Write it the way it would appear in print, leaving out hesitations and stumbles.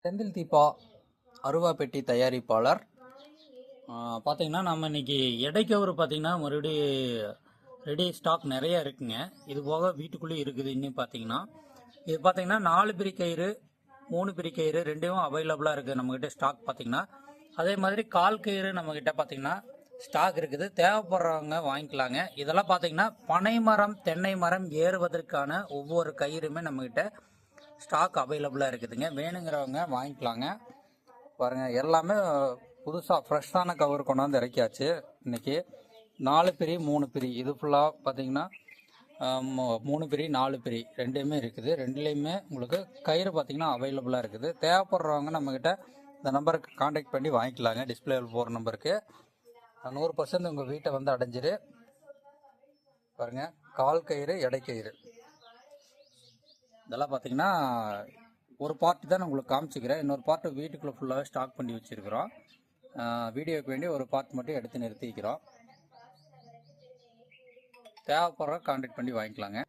செந்தில் தீபா அருவா பெட்டி தயாரிப்பாளர். பார்த்தீங்கன்னா நம்ம இன்னைக்கு எடைக்கவர் பார்த்தீங்கன்னா மறுபடியும் ரெடி ஸ்டாக் நிறைய இருக்குங்க. இது போக வீட்டுக்குள்ளேயும் இருக்குது. இன்னும் பார்த்தீங்கன்னா இது பார்த்தீங்கன்னா 4 பிரி கயிறு 3 பிரி கயிறு ரெண்டும் அவைலபிளாக இருக்குது நம்மக்கிட்ட ஸ்டாக் பார்த்தீங்கன்னா. அதே மாதிரி கால் கயிறு நம்மக்கிட்ட பார்த்தீங்கன்னா ஸ்டாக் இருக்குது. தேவைப்படுறவங்க வாங்கிக்கலாங்க. இதெல்லாம் பார்த்தீங்கன்னா பனை மரம் தென்னை மரம் ஏறுவதற்கான ஒவ்வொரு கயிறுமே நம்மக்கிட்ட ஸ்டாக் அவைலபிளாக இருக்குதுங்க. வேணுங்கிறவங்க வாங்கிக்கலாங்க. பாருங்கள், எல்லாமே புதுசாக ஃப்ரெஷ்ஷான கவர் கொண்டாந்து இறக்கியாச்சு. இன்றைக்கி 4 பிரி 3 பிரி இது ஃபுல்லாக பார்த்தீங்கன்னா 3 பிரி 4 பிரி ரெண்டுமே இருக்குது. ரெண்டுலேயுமே உங்களுக்கு கயிறு பார்த்தீங்கன்னா அவைலபிளாக இருக்குது. தேவைப்படுறவங்க நம்மக்கிட்ட இந்த நம்பருக்கு காண்டாக்ட் பண்ணி வாங்கிக்கலாங்க. டிஸ்பிளேவில் போகிற நம்பருக்கு 100% உங்கள் வீட்டை வந்து அடைஞ்சிரு. பாருங்கள், கால் கயிறு எடை கயிறு இதெல்லாம் பார்த்தீங்கன்னா ஒரு பார்ட்டு தான் நான் உங்களுக்கு காமிச்சிக்கிறேன். இன்னொரு பார்ட்டு வீட்டுக்குள்ளே ஃபுல்லாகவே ஸ்டாக் பண்ணி வச்சுருக்கிறோம். வீடியோக்கு வேண்டி ஒரு பார்ட் மட்டும் எடுத்து நிறுத்திக்கிறோம். தேவைப்படுற கான்டாக்ட் பண்ணி வாங்கிக்கலாங்க.